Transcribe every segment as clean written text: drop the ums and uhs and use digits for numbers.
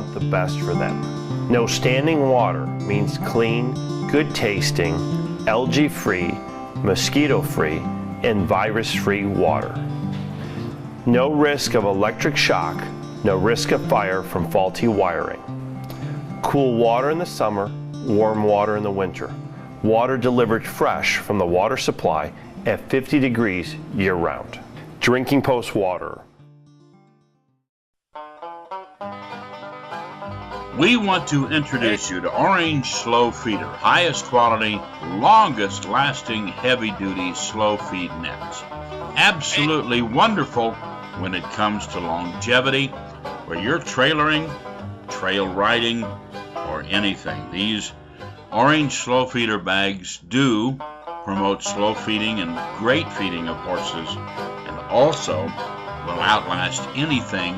want the best for them. No standing water means clean, good tasting, algae-free, mosquito-free, and virus-free water. No risk of electric shock, no risk of fire from faulty wiring. Cool water in the summer, warm water in the winter. Water delivered fresh from the water supply at 50 degrees year-round. Drinking Post water. We want to introduce you to Orange Slow Feeder, highest quality, longest lasting heavy-duty slow feed nets. Absolutely wonderful when it comes to longevity, where you're trailering, trail riding, or anything. These Orange Slow Feeder bags do promote slow feeding and great feeding of horses, and also will outlast anything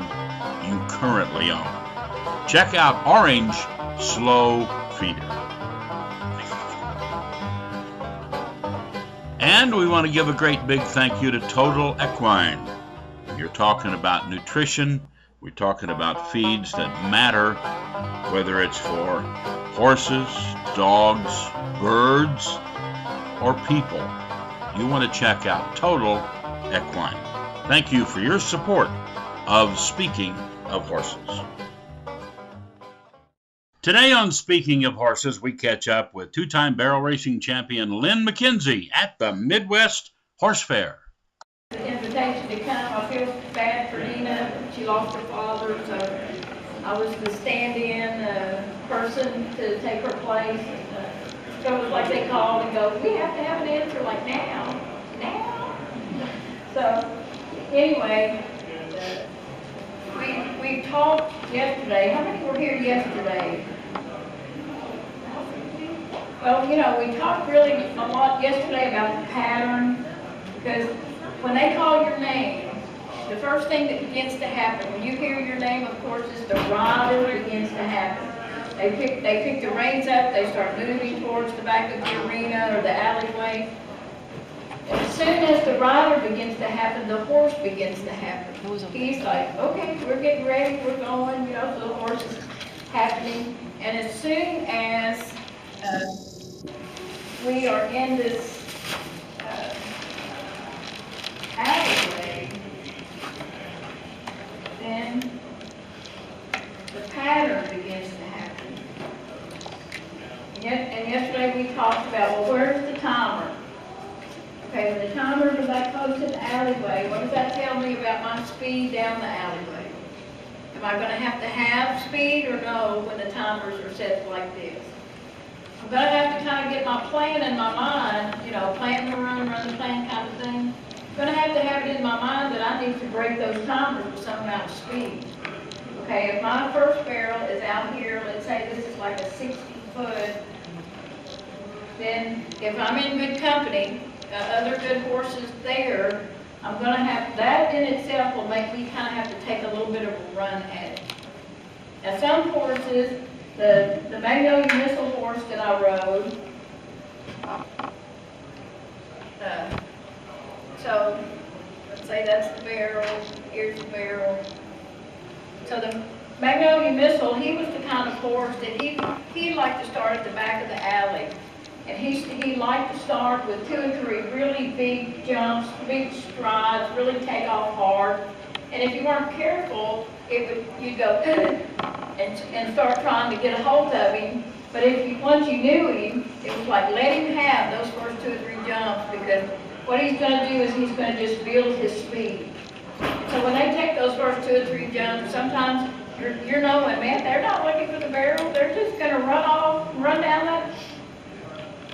you currently own. Check out Orange Slow Feeder. And we want to give a great big thank you to Total Equine. You're talking about nutrition, we're talking about feeds that matter, whether it's for horses, dogs, birds, or people. You want to check out Total Equine. Thank you for your support of Speaking of Horses. Today on Speaking of Horses, we catch up with two-time barrel racing champion Lynn McKenzie at the Midwest Horse Fair. The invitation to come, I feel bad for Nina. She lost her father, so I was the stand-in person to take her place. So it was like they called and go, we have to have an answer like now. So anyway, we talked yesterday. How many were here yesterday? Well, you know, we talked really a lot yesterday about the pattern, because when they call your name, the first thing that begins to happen, when you hear your name, of course, is the rider begins to happen. They pick the reins up, they start moving towards the back of the arena or the alleyway. And as soon as the rider begins to happen, the horse begins to happen. He's like, okay, we're getting ready, we're going, you know, so the horse is happening. And as soon as we are in this alleyway, then the pattern begins to happen. And yesterday we talked about, well, where's the timer? Okay, when the timer is back close to the alleyway, what does that tell me about my speed down the alleyway? Am I going to have speed or no when the timers are set like this? I'm going to have to kind of get my plan in my mind, you know, plan the run the plan kind of thing. I'm going to have it in my mind that I need to break those timers with some amount of speed. Okay, if my first barrel is out here, let's say this is like a 60-foot, then if I'm in good company, other good horses there, I'm going to have, that in itself will make me kind of have to take a little bit of a run at it. Now some horses, the Magnolia Missile horse that I rode, so let's say that's the barrel, here's the barrel. So the Magnolia Missile, he was the kind of horse that he liked to start at the back of the alley. And he liked to start with 2 or 3 really big jumps, big strides, really take off hard. And if you weren't careful, you'd go and start trying to get a hold of him. But once you knew him, it was like let him have those first 2 or 3 jumps, because what he's going to do is he's going to just build his speed. So when they take those first 2 or 3 jumps, sometimes you're knowing, man, they're not looking for the barrel. They're just going to run down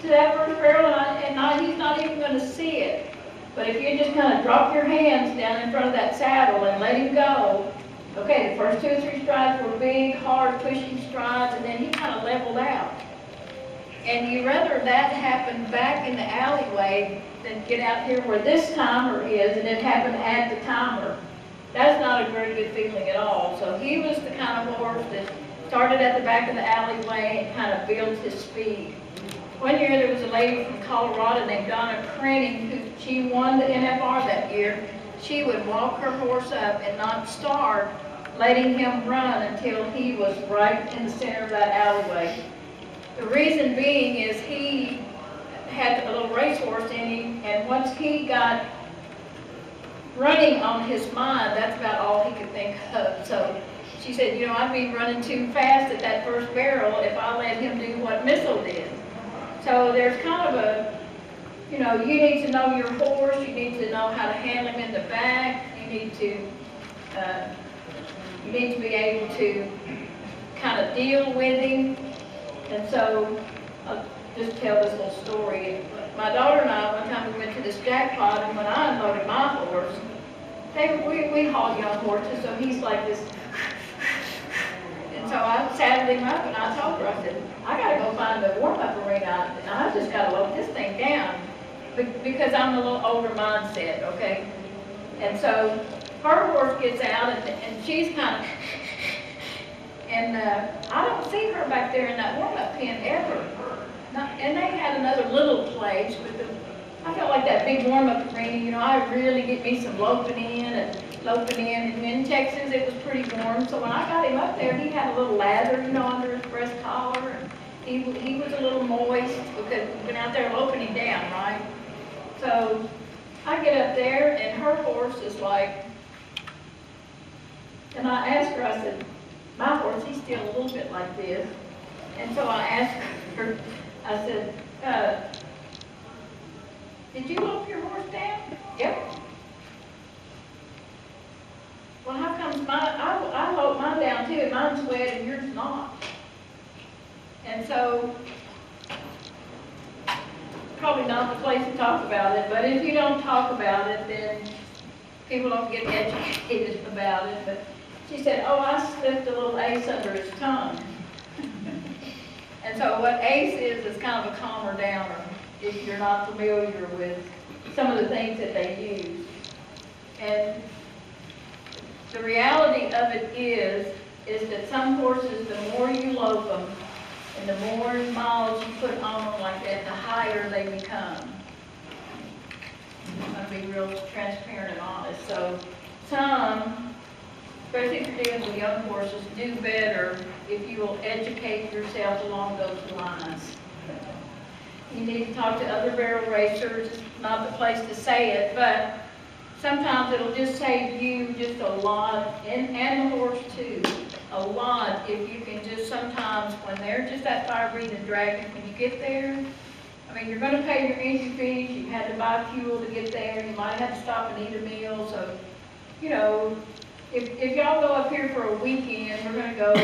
to that first barrel, and he's not even going to see it. But if you just kind of drop your hands down in front of that saddle and let him go, okay, the first 2 or 3 strides were big, hard, pushing strides, and then he kind of leveled out. And you'd rather that happen back in the alleyway than get out here where this timer is and it happened at the timer. That's not a very good feeling at all. So he was the kind of horse that started at the back of the alleyway and kind of built his speed. One year there was a lady from Colorado named Donna Crenning, who she won the NFR that year. She would walk her horse up and not start letting him run until he was right in the center of that alleyway. The reason being is he had a little racehorse in him, and once he got running on his mind, that's about all he could think of. So she said, you know, I'd be running too fast at that first barrel if I let him do what Missile did. So there's kind of a, you know, you need to know your horse, you need to know how to handle him in the back, you need to be able to kind of deal with him. And so I'll just tell this little story. My daughter and I, one time we went to this jackpot, and when I unloaded my horse, we haul young horses, so he's like this. And so I saddled him up, and I told her, I said, I got to go find the warm-up arena, and I just got to load this thing down, because I'm a little older mindset, okay? And so her horse gets out, and she's kind of, and I don't see her back there in that warm-up pen ever. And they had another little place, but I felt like that big warm-up arena, you know, I really get me some loping in. And in Texas, it was pretty warm. So when I got him up there, he had a little lather, you know, under his breast collar. And he was a little moist because we've been out there loping him down, right? So I get up there, and her horse is like, and I asked her, I said, my horse, he's still a little bit like this. And so I asked her, I said, did you lope your horse down? Yep. Well, how comes I lope mine down too, and mine's wet and yours not? And so, probably not the place to talk about it, but if you don't talk about it, then people don't get educated about it. But she said, oh, I slipped a little ace under his tongue. And so what ace is kind of a calmer downer, if you're not familiar with some of the things that they use. And the reality of it is that some horses, the more you lope them, and the more miles you put on them like that, the higher they become. I'm going to be real transparent and honest. So some, especially if you're dealing with young horses, do better if you will educate yourself along those lines. You need to talk to other barrel racers. It's not the place to say it, but sometimes it'll just save you just a lot, and the horse too, a lot if you can just sometimes, when they're just that fire-breathing dragon, when you get there, I mean, you're going to pay your entry fees, you had to buy fuel to get there, you might have to stop and eat a meal, so, you know, if y'all go up here for a weekend, we're going to go,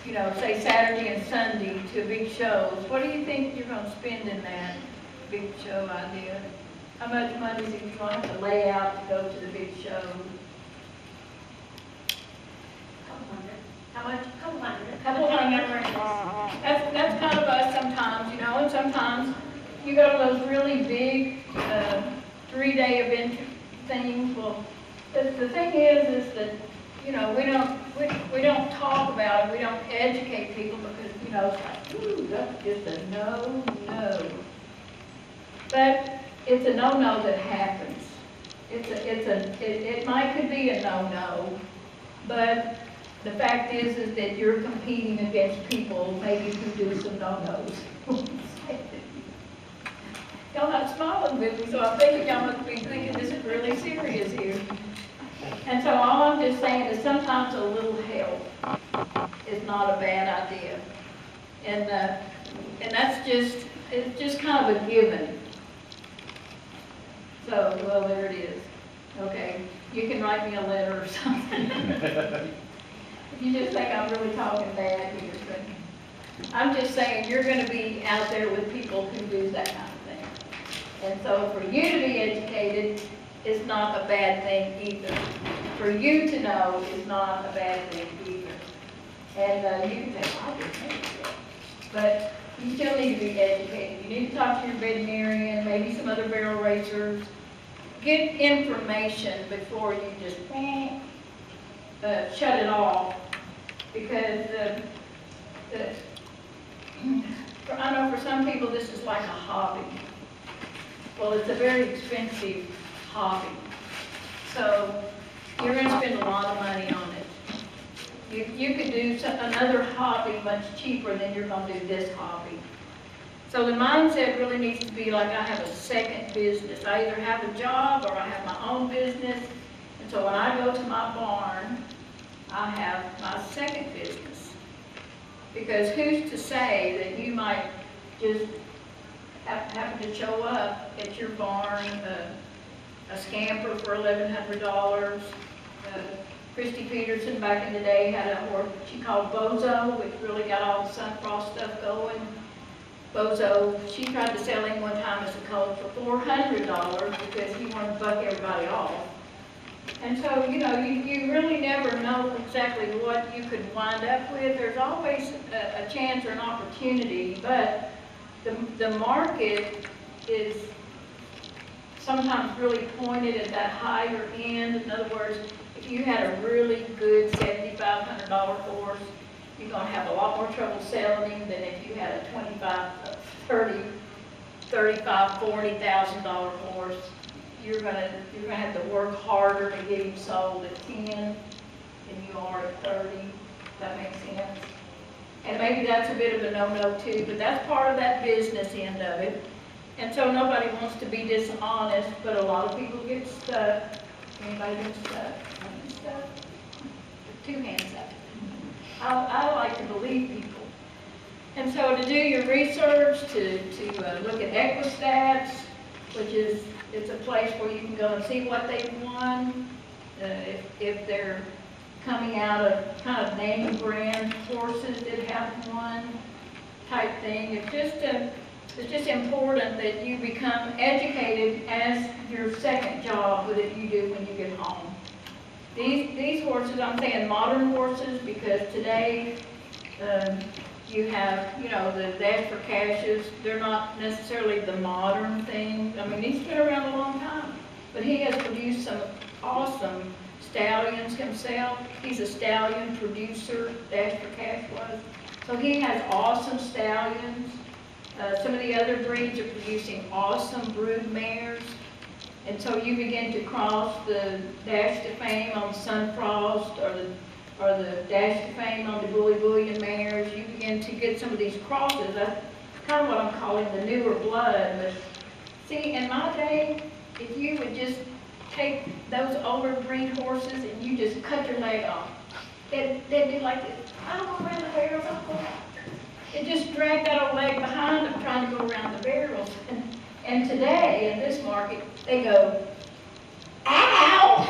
you know, say Saturday and Sunday to big shows. What do you think you're going to spend in that big show idea? How much money is it going to lay out to go to the big show? How much? Couple hundred. That's kind of us sometimes, you know, and sometimes you go to those really big 3-day event things. Well, the thing is that, you know, we don't talk about it, we don't educate people because, you know, it's like, ooh, that's just a no. But it's a no-no that happens. It could be a no-no, but the fact is that you're competing against people maybe who do some no-nos. Y'all not smiling with me, so I think y'all must be thinking this is really serious here. And so all I'm just saying is sometimes a little help is not a bad idea. And that's it's just kind of a given. So, well, there it is. Okay, you can write me a letter or something. If you just think I'm really talking bad here, but I'm just saying you're going to be out there with people who do that kind of thing. And so for you to be educated is not a bad thing either. For you to know is not a bad thing either. And you can say, I just think that. But you still need to be educated. You need to talk to your veterinarian, maybe some other barrel racers. Get information before you just shut it off. Because I know for some people this is like a hobby. Well, it's a very expensive hobby. So you're going to spend a lot of money on it. You could do another hobby much cheaper than you're gonna do this hobby. So the mindset really needs to be like, I have a second business. I either have a job or I have my own business. And so when I go to my barn, I have my second business. Because who's to say that you might just happen to show up at your barn, a scamper for $1,100. Christy Peterson back in the day had a horse she called Bozo, which really got all the Sunfrost stuff going. Bozo, she tried to sell him one time as a colt for $400 because he wanted to buck everybody off. And so, you know, you really never know exactly what you could wind up with. There's always a chance or an opportunity, but the market is sometimes really pointed at that higher end. In other words, if you had a really good $7,500 horse, you're going to have a lot more trouble selling him than if you had a $40,000 horse. You're gonna have to work harder to get him sold at 10 than you are at 30. That makes sense. And maybe that's a bit of a no-no too, but that's part of that business end of it. And so nobody wants to be dishonest, but a lot of people get stuck. Anybody get stuck? Two hands up. I like to believe people. And so to do your research, to look at Equistats, which is, it's a place where you can go and see what they've won, if they're coming out of kind of name brand horses that have won type thing. It's just important that you become educated as your second job that you do when you get home. These horses, I'm saying modern horses, because today you have, you know, the Dash for Cashes. They're not necessarily the modern thing. I mean, he's been around a long time, but he has produced some awesome stallions himself. He's a stallion producer, Dash for Cash was. So he has awesome stallions. Some of the other breeds are producing awesome brood mares. And so you begin to cross the Dash to Fame on Sunfrost or the Dash to Fame on the Bully Bullion mares. You begin to get some of these crosses. That's kind of what I'm calling the newer blood. But see, in my day, if you would just take those older breed horses and you just cut your leg off, they'd do like this. I don't go around the barrels. It just dragged that old leg behind them trying to go around the barrels. And today, in this market, they go, ow!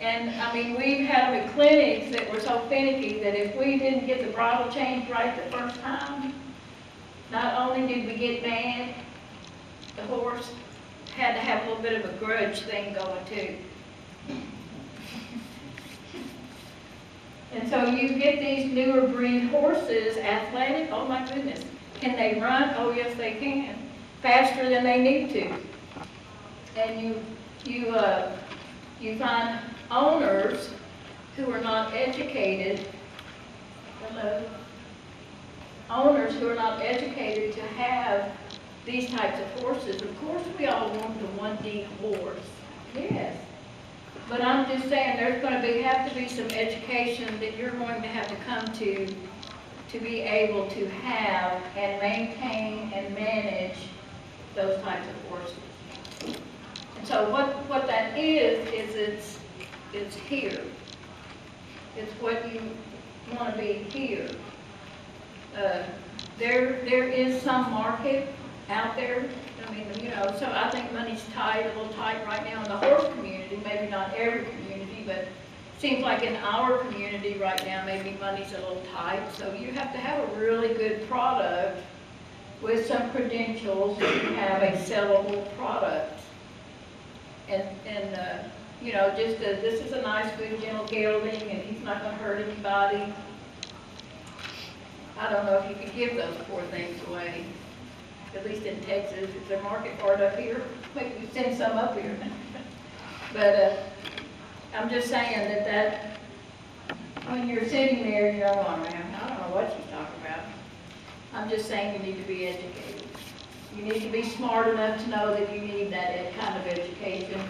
And, I mean, we've had them at clinics that were so finicky that if we didn't get the bridle changed right the first time, not only did we get mad, the horse had to have a little bit of a grudge thing going, too. And so you get these newer breed horses, athletic, oh my goodness. Can they run? Oh yes, they can. Faster than they need to. And you find owners who are not educated, owners who are not educated to have these types of horses. Of course we all want the 1D horse, yes. But I'm just saying there's going to have to be some education that you're going to have to come to be able to have and maintain and manage those types of horses. And so what that is it's here. It's what you want to be here. There is some market out there. I mean, you know, so I think money's tight, a little tight right now in the horse community, maybe not every community, but it seems like in our community right now, maybe money's a little tight. So you have to have a really good product with some credentials to have a sellable product. And you know, just this is a nice, good, gentle gelding, and he's not going to hurt anybody. I don't know if you could give those poor things away. At least in Texas, is there market for it up here? Maybe we send some up here. But I'm just saying that when you're sitting there, you're going, man, I don't know what she's talking about. I'm just saying you need to be educated. You need to be smart enough to know that you need that kind of education.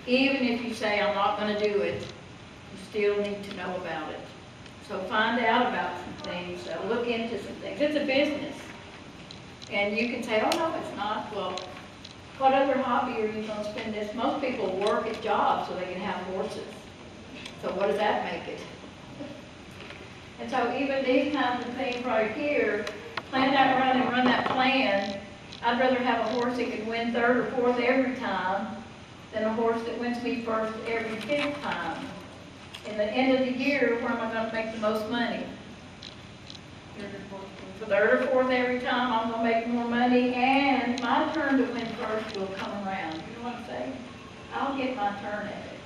Even if you say, I'm not going to do it, you still need to know about it. So find out about some things, look into some things. It's a business. And you can say, oh no, it's not. Well, what other hobby are you going to spend this? Most people work at jobs so they can have horses. So what does that make it? And so even these kinds of things right here, plan that run and run that plan. I'd rather have a horse that can win third or fourth every time than a horse that wins me first every fifth time. In the end of the year, where am I going to make the most money? For third or fourth every time, I'm going to make more money, and my turn to win first will come around. You know what I'm saying? I'll get my turn at it.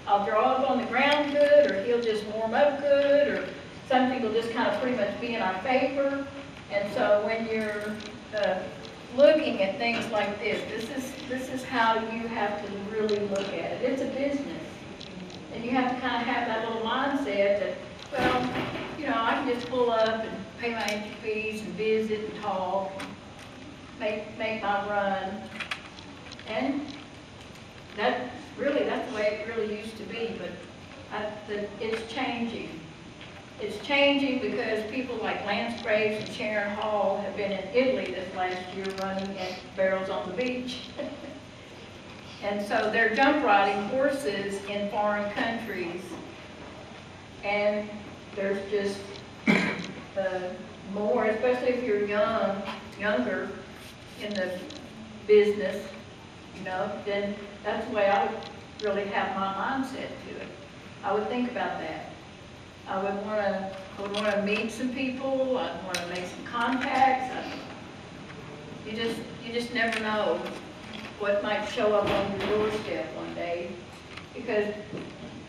I'll draw up on the ground good, or he'll just warm up good, or something will just kind of pretty much be in our favor. And so when you're looking at things like this is how you have to really look at it. It's a business. And you have to kind of have that little mindset that, well, you know, I can just pull up and pay my entry fees and visit and talk and make my run. And that's the way it really used to be, but it's changing. It's changing because people like Lance Graves and Sharon Hall have been in Italy this last year running at barrels on the beach. And so they're jump riding horses in foreign countries. And there's just more, especially if you're younger in the business, you know, then that's the way I would really have my mindset to it. I would think about that. I would want to meet some people. I'd want to make some contacts. You just never know what might show up on your doorstep one day. Because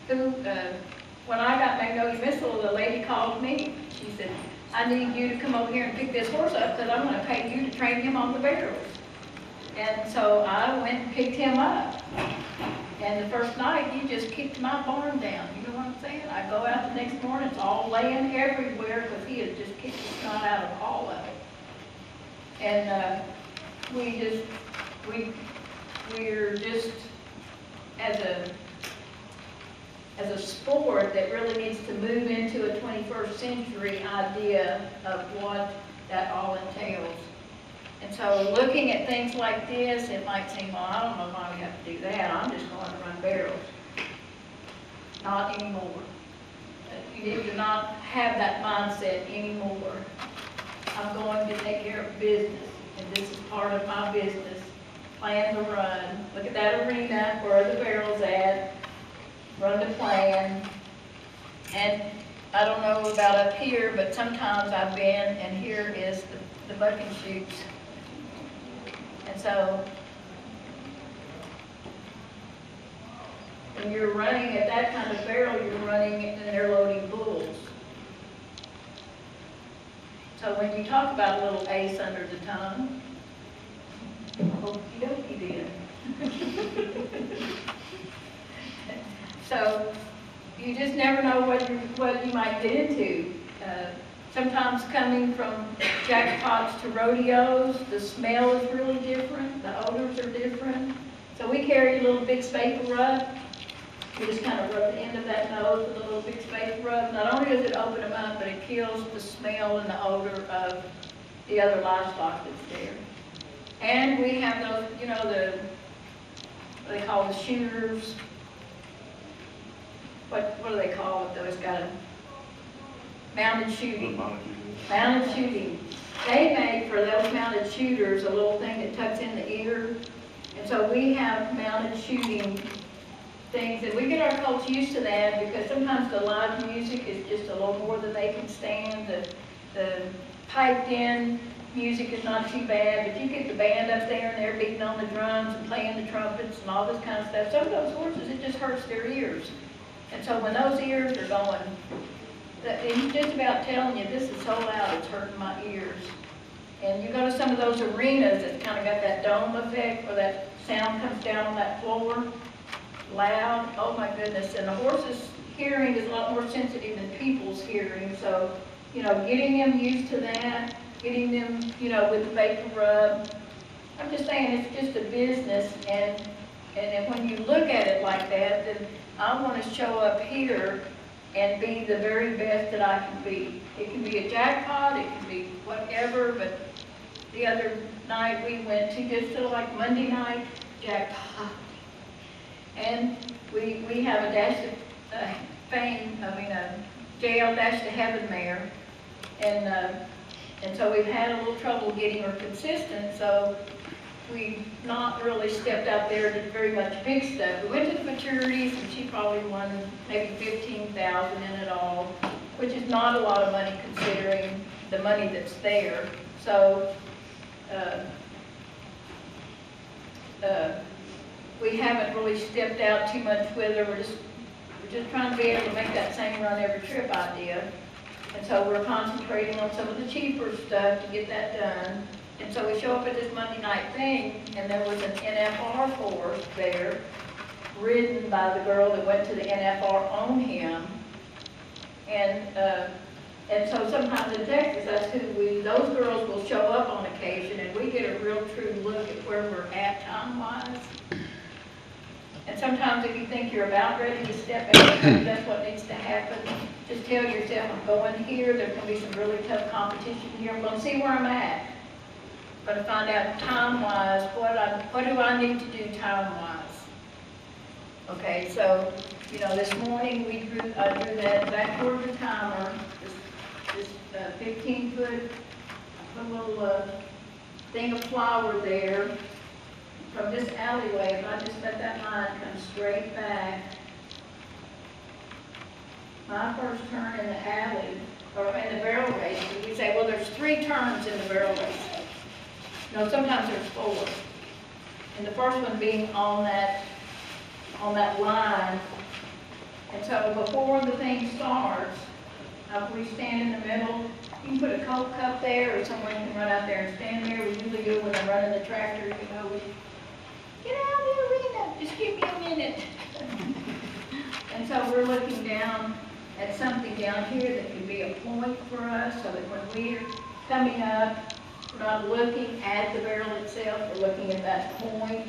when I got Magnolia Missile, the lady called me. She said, I need you to come over here and pick this horse up because I'm going to pay you to train him on the barrels. And so I went and picked him up. And the first night, he just kicked my barn down. You know what I'm saying? I go out the next morning, it's all laying everywhere because he had just kicked the snot out of all of it. And we're just, as a sport that really needs to move into a 21st century idea of what that all entails. And so looking at things like this, it might seem, well, I don't know why we have to do that. I'm just going to run barrels. Not anymore. You need to not have that mindset anymore. I'm going to take care of business, and this is part of my business. Plan the run. Look at that arena, where are the barrels at? Run the plan. And I don't know about up here, but sometimes I've been, and here is the bucking chutes. And so, when you're running at that kind of barrel, you're running and they're loading bulls. So when you talk about a little ace under the tongue, okie dokie then. So you just never know what you might get into. Sometimes coming from jackpots to rodeos, the smell is really different, the odors are different. So we carry a little big spacer rub. We just kind of rub the end of that nose with a little big spacer rub. Not only does it open them up, but it kills the smell and the odor of the other livestock that's there. And we have those, you know, what they call the shooters. What do they call it? Those got a mounted shooting. Mounted shooting. They make for those mounted shooters a little thing that tucks in the ear. And so we have mounted shooting things, and we get our colts used to that because sometimes the live music is just a little more than they can stand. The piped in music is not too bad, but you get the band up there and they're beating on the drums and playing the trumpets and all this kind of stuff. Some of those horses, it just hurts their ears. And so when those ears are going, he's just about telling you, this is so loud, it's hurting my ears. And you go to some of those arenas that kind of got that dome effect where that sound comes down on that floor, loud, oh my goodness. And the horse's hearing is a lot more sensitive than people's hearing. So, you know, getting them used to that, getting them, you know, with the vapor rub. I'm just saying it's just a business, and when you look at it like that, then I want to show up here and be the very best that I can be. It can be a jackpot, it can be whatever, but the other night we went to just sort of like Monday night jackpot. And we have a dash of fame, a jail dash to heaven mare. And so we've had a little trouble getting her consistent, so we've not really stepped out there to very much big stuff. We went to the maturities and she probably won maybe $15,000 in it all, which is not a lot of money considering the money that's there. So we haven't really stepped out too much with her. We're just trying to be able to make that same run every trip idea. And so we're concentrating on some of the cheaper stuff to get that done. And so we show up at this Monday night thing, and there was an NFR horse there, ridden by the girl that went to the NFR on him. And so sometimes in Texas, those girls will show up on occasion, and we get a real true look at where we're at time-wise. And sometimes if you think you're about ready to step out, that's what needs to happen. Just tell yourself, I'm going here, there's going to be some really tough competition here, I'm going to see where I'm at. I'm going to find out time-wise, what do I need to do time-wise. Okay, so, this morning I drew that back toward the timer, this 15-foot, put a little thing of flour there. From this alleyway, if I just let that line come straight back, my first turn in the alley, or in the barrel race, we say, well, there's 3 turns in the barrel race. No, sometimes there's 4. And the first one being on that line. And so before the thing starts, we stand in the middle. You can put a Coke cup there, or someone can run out there and stand there. We usually do it when they're running the tractor, we get out of the arena, just give me a minute. And so we're looking down at something down here that can be a point for us, so that when we're coming up, we're not looking at the barrel itself, we're looking at that point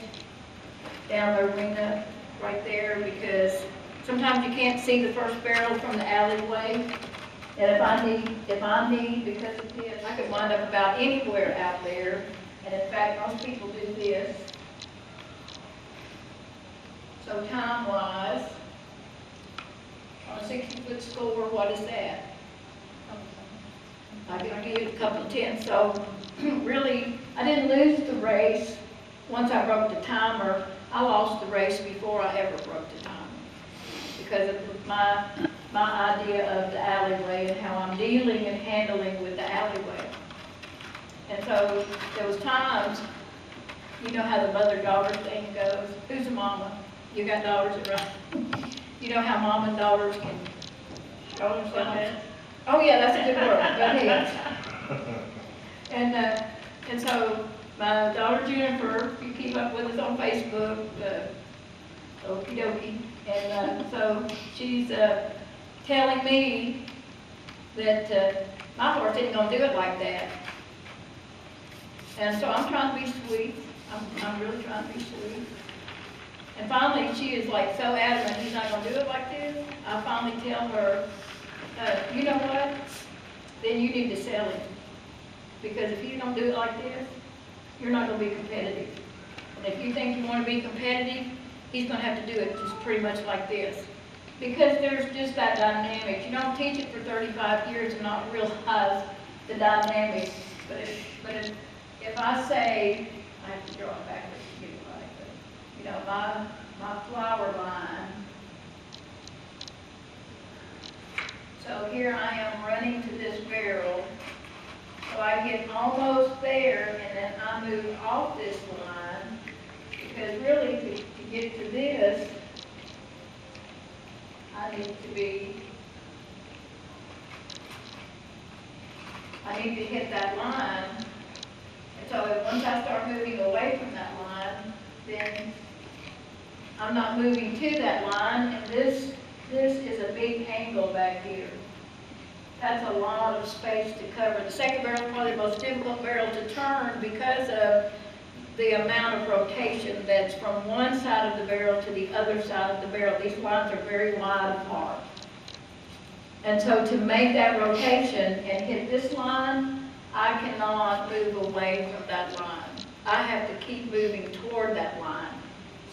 down the arena right there, because sometimes you can't see the first barrel from the alleyway. And if I need, because of this, I could wind up about anywhere out there. And in fact, most people do this. So time-wise, on a 60-foot score, what is that? I'm going to give you a couple of tenths. So really, I didn't lose the race. Once I broke the timer, I lost the race before I ever broke the timer, because of my idea of the alleyway and how I'm dealing and handling with the alleyway. And so there was times, you know how the mother-daughter thing goes. Who's a mama? You got daughters that run. You know how mom and daughters can. Oh yeah, that's a good word. And so my daughter Jennifer, if you keep up with us on Facebook, okie dokie, and so she's telling me that my horse isn't going to do it like that. And so I'm trying to be sweet. I'm really trying to be sweet. And finally, she is like so adamant he's not going to do it like this. I finally tell her, you know what? Then you need to sell him. Because if you don't do it like this, you're not going to be competitive. And if you think you want to be competitive, he's going to have to do it just pretty much like this. Because there's just that dynamic. You don't teach it for 35 years and not realize the dynamics. But if I say, I have to draw it backwards to get it right, but my flower line. So here I am running to this barrel. So I get almost there, and then I move off this line, because really to get to this, I need to hit that line. And so once I start moving away from that line, then I'm not moving to that line, and this is a big angle back here. That's a lot of space to cover. The second barrel is probably the most difficult barrel to turn because of the amount of rotation that's from one side of the barrel to the other side of the barrel. These lines are very wide apart. And so to make that rotation and hit this line, I cannot move away from that line. I have to keep moving toward that line.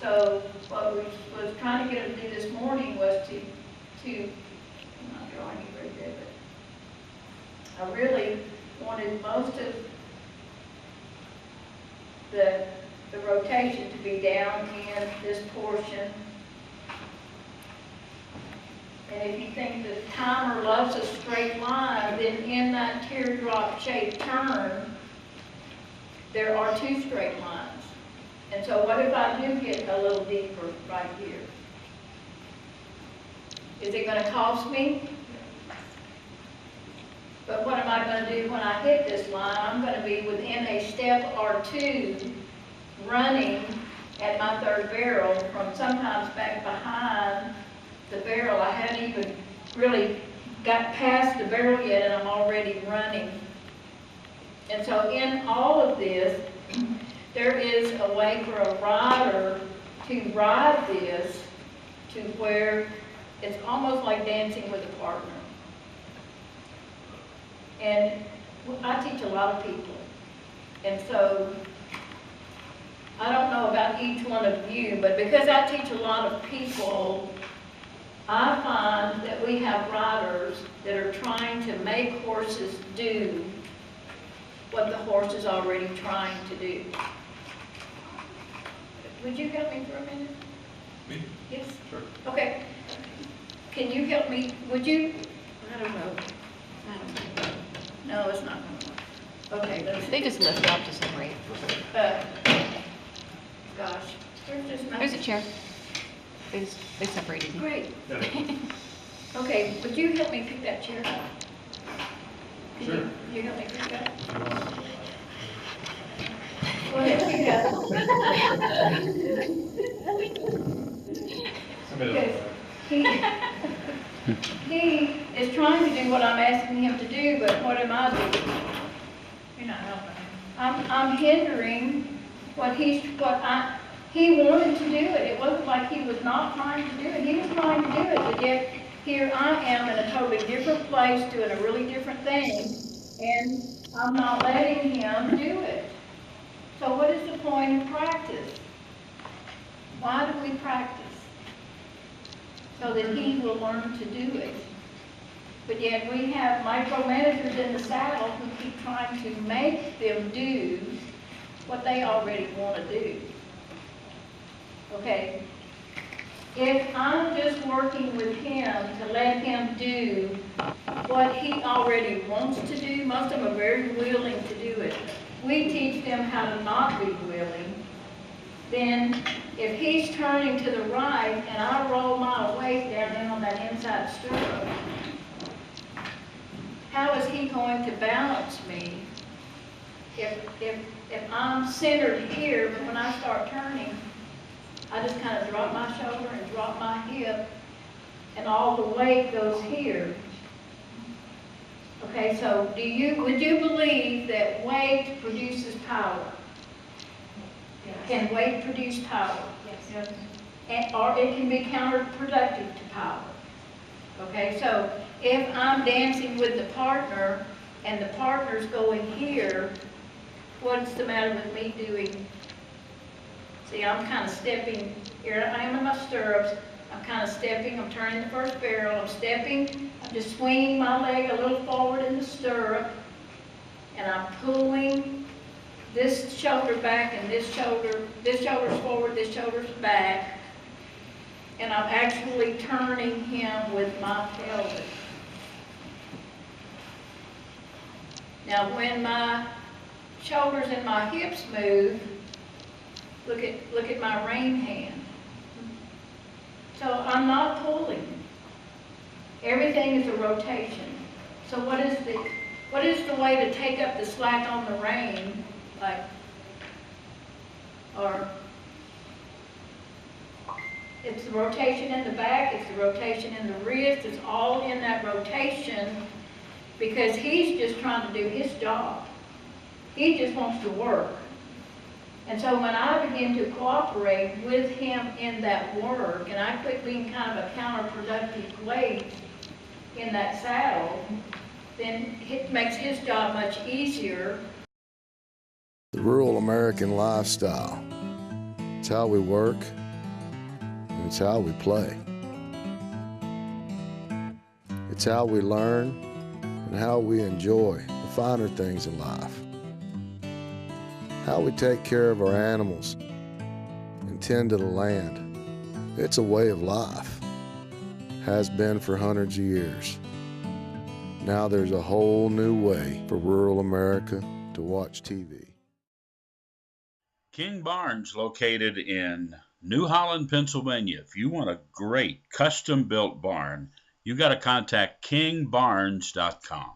So what we was trying to get him to do this morning was to I'm not drawing it very good, but I really wanted most of the rotation to be down in this portion. And if you think the timer loves a straight line, then in that teardrop shaped turn, there are two straight lines. And so what if I do get a little deeper right here? Is it going to cost me? But what am I going to do when I hit this line? I'm going to be within a step or two running at my third barrel from sometimes back behind the barrel. I haven't even really got past the barrel yet and I'm already running. And so in all of this, there is a way for a rider to ride this to where it's almost like dancing with a partner. And I teach a lot of people. And so I don't know about each one of you, but because I teach a lot of people, I find that we have riders that are trying to make horses do what the horse is already trying to do. Would you help me for a minute? Me? Yes? Sure. Okay. Can you help me? Would you? I don't know. No, it's not going to work. Okay, let's see. They just lift up to separate. Gosh, where's this mouse? There's a chair. They separated you. Great. Okay, would you help me pick that chair up? Could Sure. you help me pick that up? Go ahead, he is trying to do what I'm asking him to do, but what am I doing? You're not helping him. I'm hindering he wanted to do it. It wasn't like he was not trying to do it. He was trying to do it, but yet here I am in a totally different place doing a really different thing, and I'm not letting him do it. So what is the point of practice? Why do we practice? So that he will learn to do it. But yet we have micromanagers in the saddle who keep trying to make them do what they already want to do. Okay? If I'm just working with him to let him do what he already wants to do, most of them are very willing to do it. We teach them how to not be willing. Then if he's turning to the right and I roll my weight down in on that inside stirrup, how is he going to balance me if I'm centered here, but when I start turning, I just kind of drop my shoulder and drop my hip, and all the weight goes here. Okay, so would you believe that weight produces power? Yes. Can weight produce power? Yes. Or it can be counterproductive to power. Okay, so if I'm dancing with the partner and the partner's going here, what's the matter with me doing? See, I'm kind of stepping, here I am in my stirrups, I'm kind of stepping, I'm turning the first barrel, I'm stepping, I'm just swinging my leg a little forward in the stirrup, and I'm pulling this shoulder back and this shoulder's forward, this shoulder's back, and I'm actually turning him with my pelvis. Now when my shoulders and my hips move, look at my rein hand. So I'm not pulling. Everything is a rotation. So what is the way to take up the slack on the rein? It's the rotation in the back, it's the rotation in the wrist, it's all in that rotation because he's just trying to do his job. He just wants to work. And so when I began to cooperate with him in that work, and I quit being kind of a counterproductive weight in that saddle, then it makes his job much easier. The rural American lifestyle. It's how we work, and it's how we play. It's how we learn and how we enjoy the finer things in life. How we take care of our animals and tend to the land. It's a way of life. Has been for hundreds of years. Now there's a whole new way for rural America to watch TV. King Barns, located in New Holland, Pennsylvania. If you want a great custom-built barn, you got to contact kingbarns.com.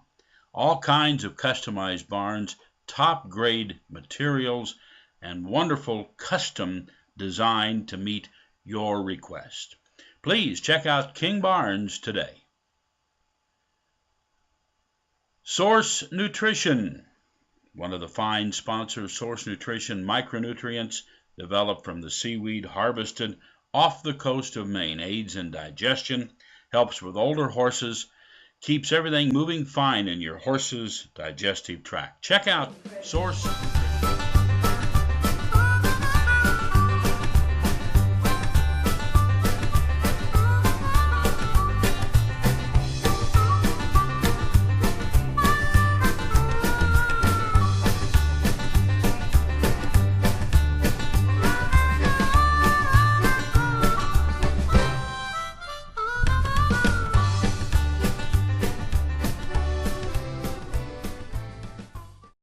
All kinds of customized barns, top-grade materials, and wonderful custom design to meet your request. Please check out King Barns today. Source Nutrition. One of the fine sponsors, Source Nutrition, micronutrients developed from the seaweed harvested off the coast of Maine, aids in digestion, helps with older horses, keeps everything moving fine in your horse's digestive tract. Check out Source Nutrition.